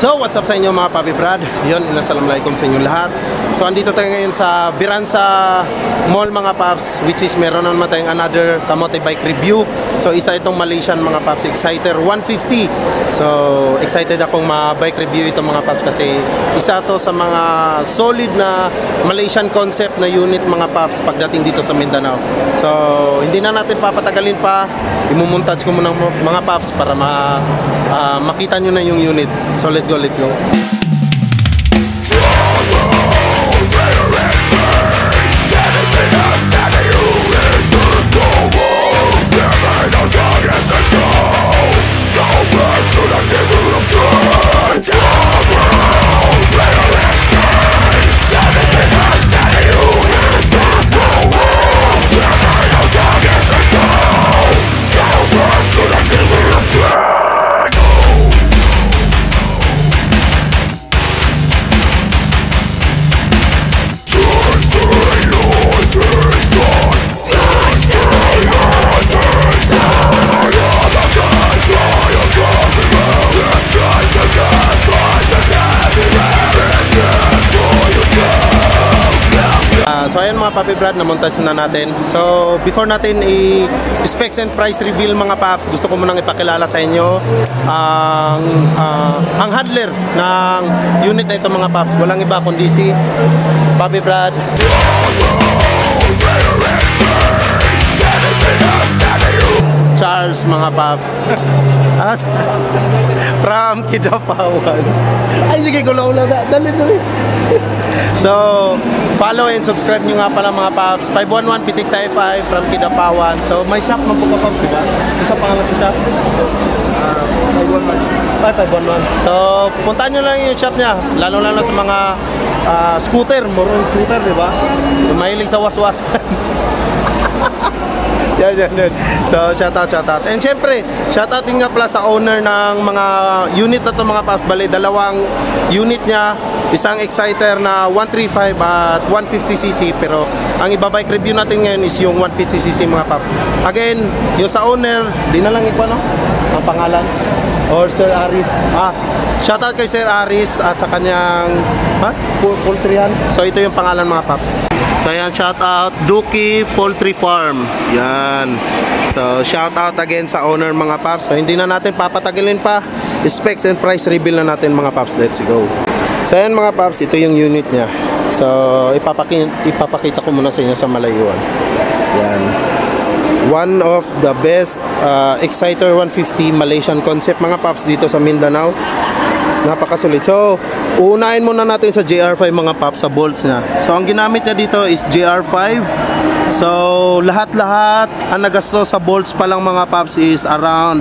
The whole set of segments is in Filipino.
So, what's up sa inyo mga Papi Brad? Yun, assalamualaikum sa inyo lahat. So, andito tayo ngayon sa Viranza Mall mga Paps, which is meron naman tayong another kamote bike review. So, isa itong Malaysian mga Paps, Exciter 150. So, excited akong ma-bike review itong mga Paps kasi isa to sa mga solid na Malaysian concept na unit mga Paps pagdating dito sa Mindanao. So, hindi na natin papatagalin pa. Imumontage ko muna mga Paps para makita nyo na yung unit. So, let's go. So ayan mga Papi Brad, na-montage na natin. So before natin i-specs and price reveal mga Paps, gusto ko munang ipakilala sa inyo ang handler ng unit na ito mga Paps. Walang iba kundi si Papi Brad Charles mga Paps. At from Kidapawan. Ay sige, gulaw na. Dali. So, follow and subscribe nyo nga pala mga Paps. 511 Pitik sa I5 from Kidapawan. So, may shop man po ka Paps, diba? Ano sa pangalan sa shop? 511. So, puntahan nyo lang yung shop niya. Lalo sa mga scooter. Morong scooter, diba? Yung mahilig sa waswas. Yan. So, shoutout. And syempre, shoutout din nga pala sa owner ng mga unit na to mga Paps. Bali, dalawang unit niya. Isang Exciter na 135 at 150cc. Pero, ang ibabike review natin ngayon is yung 150cc mga Paps. Again, yung sa owner, di na lang iba, no? Ang pangalan. Or Sir Aris. Shoutout kay Sir Aris at sa kanyang poultryan. So, ito yung pangalan mga Paps. So ayan, shout out Duki Poultry Farm. Yan. So shout out again sa owner mga Paps. So hindi na natin papatagalin pa. Specs and price reveal na natin mga Paps. Let's go. So ayan mga Paps, ito yung unit niya. So ipapakita ko muna sa inyo sa malayuan. Yan. One of the best Exciter 150 Malaysian concept mga Paps dito sa Mindanao. Napakasulit. So, uunahin muna natin sa JR5 mga Paps, sa bolts niya. So, ang ginamit niya dito is JR5. So, lahat-lahat ang nagasto sa bolts pa lang mga Paps is around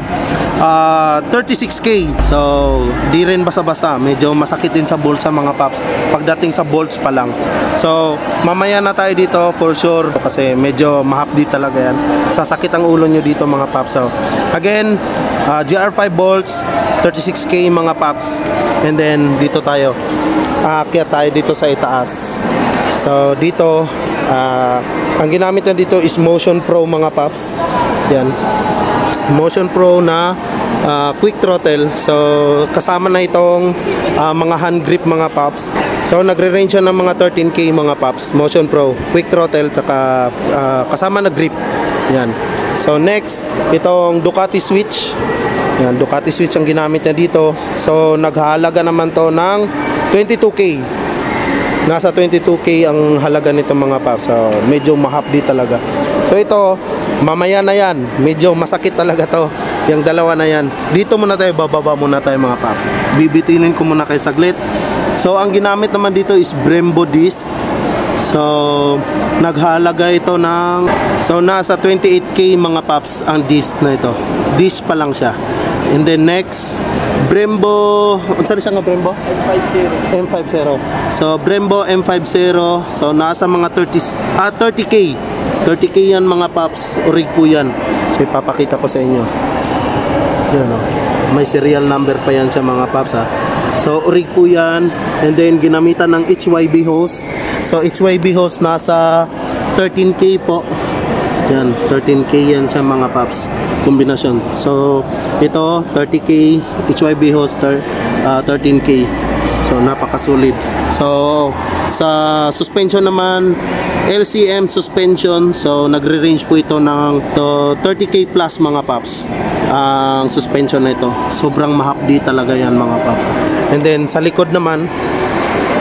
36K. So, di rin basta-basta. Medyo masakit din sa bolts sa mga Paps pagdating sa bolts pa lang. So, mamaya na tayo dito for sure kasi medyo mahapdi talaga yan. Sasakit ang ulo nyo dito mga Paps. So, again, JR5 bolts, 36K mga Paps. And then, dito tayo. Aakyat tayo dito sa itaas. So, dito, ang ginamit na dito is Motion Pro mga Paps. Yan. Motion Pro na quick throttle. So, kasama na itong mga hand grip mga Paps. So, nagre-range siya ng mga 13K mga Paps. Motion Pro, quick throttle, kasama na grip. Yan. So, next, itong Ducati Switch. Yan, Ducati Switch ang ginamit niya dito. So, naghahalaga naman to ng 22K. Nasa 22K ang halaga nito mga Paps. So, medyo mahapdi talaga. So, ito, mamaya na yan. Medyo masakit talaga to. Yung dalawa na yan. Dito muna tayo, bababa muna tayo mga Paps. Bibitinin ko muna kayo saglit. So, ang ginamit naman dito is Brembo disc. So, naghalaga ito ng... So, nasa 28K mga Paps ang disc na ito. Disc pa lang siya. And then next, Brembo... Saan siya nga Brembo? M50. So, Brembo M50. So, nasa mga 30K. 30K yan mga Paps. Orig po yan. So, ipapakita ko sa inyo. Yan o. May serial number pa yan siya mga Paps ha. So, orig po yan. And then, ginamitan ng HYB hose. So, HYB hose nasa 13K po. Yan, 13K yan siya mga paps. Kombinasyon. So, ito, 30K, HYB Hoster, 13K. So, napakasulit. So, sa suspension naman, LCM suspension. So, nagre-range po ito ng 30K plus mga paps. Ang suspension na ito. Sobrang mahapdi talaga yan mga paps. And then, sa likod naman,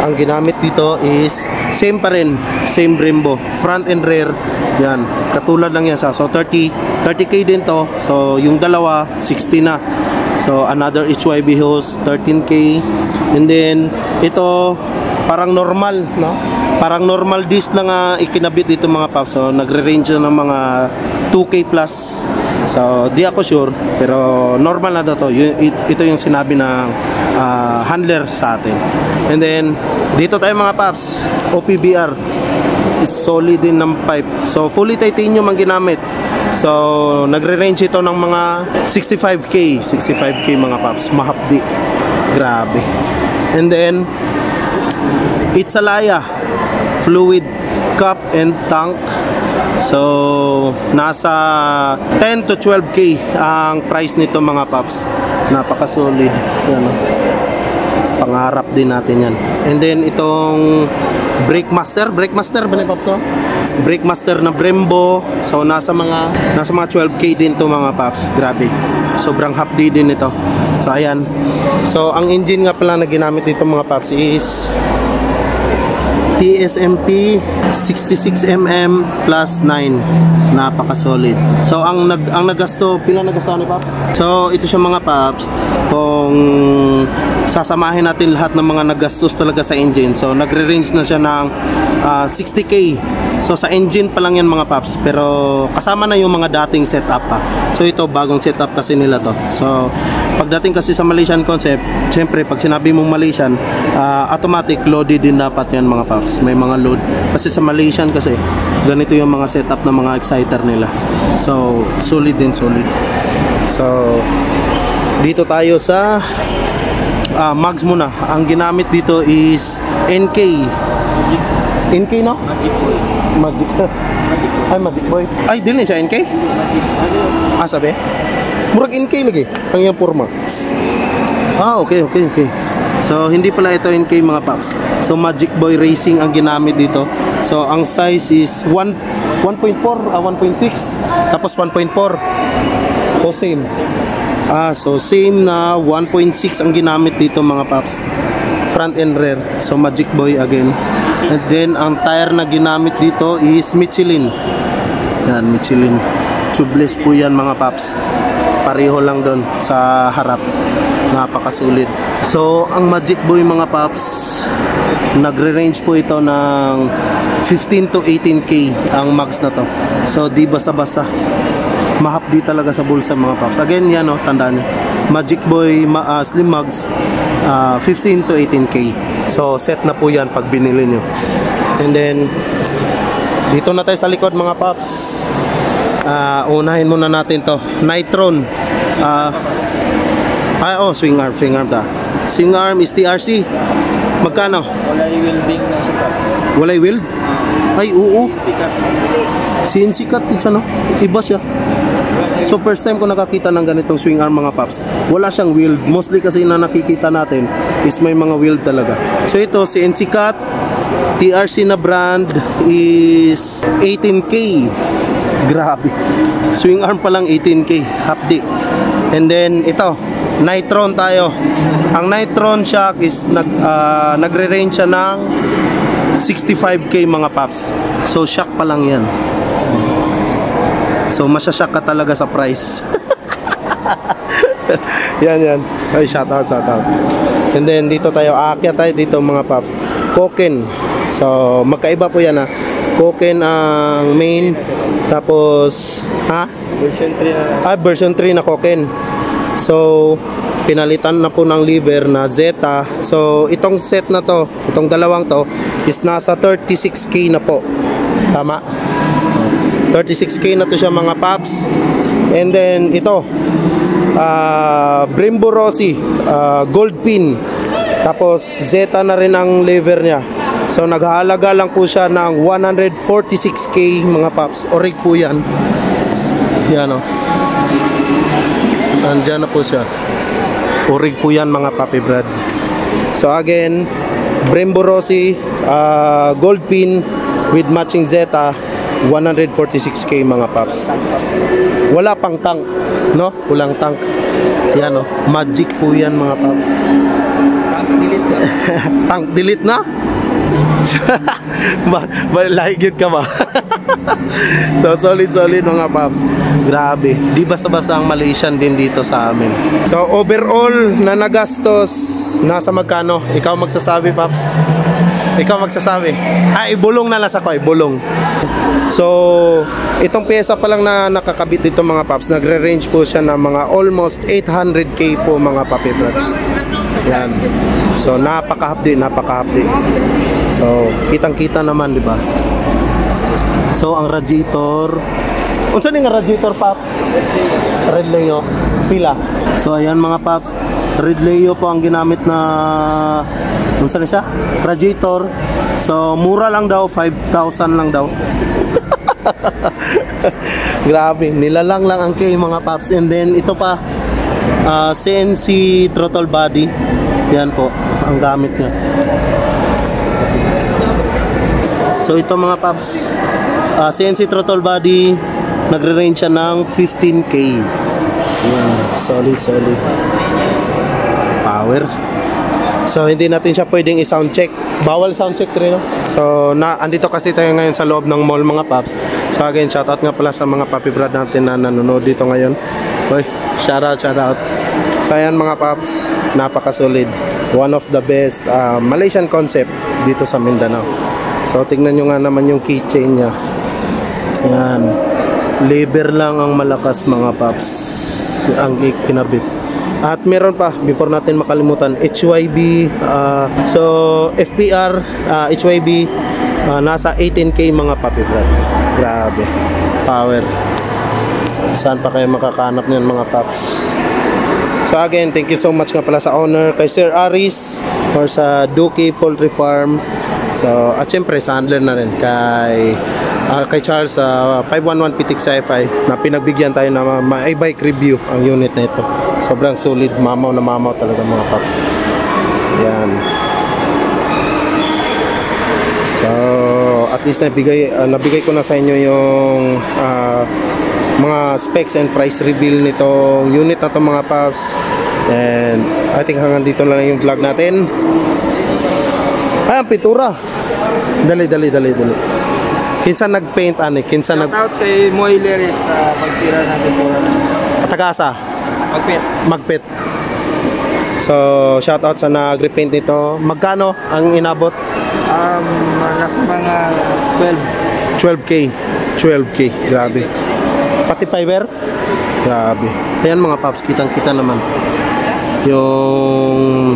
ang ginamit dito is same pa rin, same Brembo, front and rear. Yan, katulad lang yan sa. So 30K din to. So yung dalawa 60 na. So another HYB hose 13K. And then ito parang normal, no? Parang normal disc lang ikinabit dito mga paps. So nagre-range na ng mga 2K plus. So di ako sure, pero normal na daw to. Ito yung sinabi ng handler sa atin. And then dito tayo mga paps, OPBR is solid din ng pipe. So fully titanium ang ginamit. So nagre-range ito ng mga 65K mga paps, mahapdi. Grabe. And then it's a Laya fluid cup and tank. So nasa 10 to 12K ang price nito mga paps. Napaka-solid. Yan, pangarap din natin yan. And then itong brake master ba ni paps? Brake master na Brembo. So nasa mga 12K din to mga paps. Grabe. Sobrang hapdi din ito. So ayan. So ang engine nga pala na ginamit dito mga paps is TSMP 66mm plus 9. Napaka-solid. So ang nagasto, pila nagasto ni paps? So ito siya mga paps, kung sasamahin natin lahat ng mga nagastos talaga sa engine. So nagre-range na siya ng 60K. So sa engine pa lang yan mga paps, pero kasama na yung mga dating setup pa. So ito bagong setup kasi nila to. So pagdating kasi sa Malaysian concept, syempre pag sinabi mong Malaysian, automatic loaded din dapat yan mga paps. May mga load. Kasi sa Malaysian kasi ganito yung mga setup ng mga exciter nila. So solid din, solid. So dito tayo sa mags muna. Ang ginamit dito is NK. NK no? Magic Ay, Magic Boy. Ay, dili siya NK? Sabi? Murag NK lagi ang iyang forma. Okay. So, hindi pala ito NK mga paps. So, Magic Boy Racing ang ginamit dito. So, ang size is 1.4, 1.6, tapos 1.4. So, same. So, same na 1.6 ang ginamit dito mga paps. Front and rear. So, Magic Boy again. And then, ang tire na ginamit dito is Michelin. Yan, Michelin. Tubeless po yan mga paps. Pareho lang doon sa harap. Napakasulit. So, ang Magic Boy mga paps, nagre-range po ito ng 15 to 18K ang mags na to. So, di basa-basa. Mahapdi talaga sa bulsa mga paps. Again, yan o, tandaan nyo. Magic Boy Slim Mags, 15 to 18K. So, set na po yan pag binili nyo. And then, dito na tayo sa likod mga paps. Unahin muna natin to. Nitron. Swing arm ta. Swing arm is TRC. Magkano? Walay welding na siya paps. Walay weld? Ay, oo. CNC cut din siya, no? Iba siya. So first time ko nakakita ng ganitong swing arm mga paps. Wala siyang wheel. Mostly kasi na nakikita natin is may mga wheel talaga. So ito CNC cut, TRC na brand is 18K. Grabe. Swing arm pa lang 18K. Hapdi. And then ito, Nitron tayo. Ang Nitron shock is nagre-range siya ng 65K mga paps. So shock pa lang yan. So masyashock ka talaga sa price. yan. Ay, shout out. And then dito tayo, aakyat tayo dito mga paps. Koken. So magkaiba po yan Koken ang main. Tapos Version 3 na. Version 3 na Koken. So pinalitan na po ng lever na Zeta. So itong set na to, itong dalawang to is nasa 36K na po. Tama? 36K na to siya mga paps. And then ito Brembo Rossi gold pin. Tapos Zeta na rin ang lever niya. So naghahalaga lang po siya ng 146k mga paps. Orig po yan. Yan o. Nandyan na po siya. Orig po yan mga papi brad. So again, Brembo Rossi, gold pin with matching Zeta, 146k mga paps. Wala pang tank, no? Walang tank. Yan o. Magic po yan mga paps. Tank delete na. Tank delete na? Like ka ba? So solid mga paps. Grabe, di basta-basta ang Malaysian din dito sa amin. So overall na nagastos nasa magkano? Ikaw magsasabi paps? Ikaw magsasabi? Ibulong na lang sa ko, ibulong. So itong pyesa pa lang na nakakabit dito mga paps, nagre-range po siya ng mga almost 800k po mga papi brad. Yan. So napakahapdi. So kitang-kita naman, di ba? So ang radiator, unsa ni nga radiator paps? Red Leo. Pila. So ayan mga paps, Red Leo po ang ginamit na unsa ni siya? Radiator. So mura lang daw, 5,000 lang daw. Grabe, nilalang lang ang kay mga paps. And then ito pa, CNC throttle body. Yan po ang gamit niya. So ito mga paps, CNC throttle body, nagre-range siya ng 15k. Yan, solid power. So hindi natin siya pwedeng i-sound check. Bawal sound check rin, no? So andito kasi tayo ngayon sa loob ng mall mga paps. So again, shoutout nga pala sa mga papi brad natin na nanonood dito ngayon. Hoy, shoutout. So ayan mga paps, napaka-solid. One of the best Malaysian concept dito sa Mindanao. So tingnan nyo nga naman yung keychain niya. Yan. Lever lang ang malakas mga paps. Ang kinabit. At meron pa, before natin makalimutan, HYB. So FPR, HYB, nasa 18k mga papi brad. Grabe. Power. Saan pa kayo makakanap niyan mga paps? So again, thank you so much nga pala sa owner, kay Sir Aris, or sa Duki Poultry Farm. So, at syempre sa handler na rin kay Charles 511 Pitik Sci-Fi na pinagbigyan tayo na ma-bike review ang unit na ito. Sobrang solid, mamaw talaga mga paps. Yan. So, at least nabigay ko na sa inyo yung mga specs and price reveal nitong unit na to mga paps. And I think hanggang dito na lang yung vlog natin. Ang pintura. Dali. Kinsa nag-paint ani? Kinsa Shoutout kay Moy Leris sa pagtira ng pintura. Tagasa? Magpit. So, shoutout sa nag-repaint nito. Magkano ang inabot? Nasa mga 12k. Grabe. Pati fiber? Grabe. Ayan mga paps, kitang-kita naman. Yung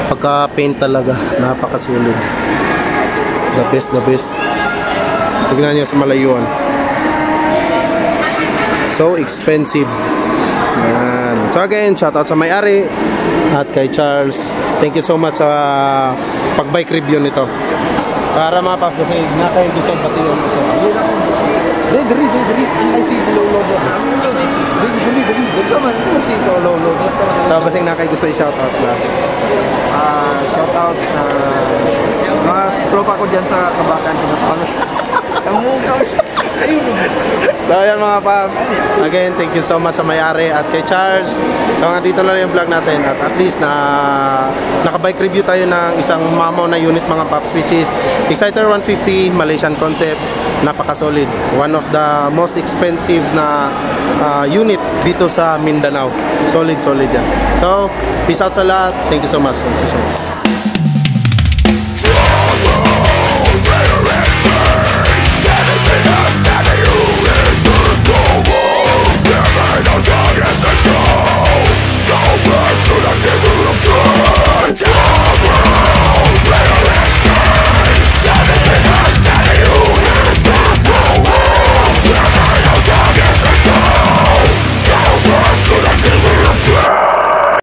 pagka-paint talaga, napakasulit. The best. Tignan nyo sa malayuan. So expensive. Ayan. So again, shoutout sa may-ari at kay Charles. Thank you so much sa pag-bike review nito. Para mga paps, kasi nakain gusto pati yung ito. Dri. Ay, si Lolo. Dri. Si Lolo. So, basing nakay gusto i-shoutout na. Shoutout sa mga tropa ko dyan sa Kabakan. So ayan mga paps, again thank you so much sa may-ari at kay Charles. So dito na lang yung vlog natin at least naka-bike review tayo ng isang mamaw na unit mga paps, which is Exciter 150 Malaysian concept. Napaka-solid, one of the most expensive na unit dito sa Mindanao. Solid yan. So peace out sa lahat, thank you so much.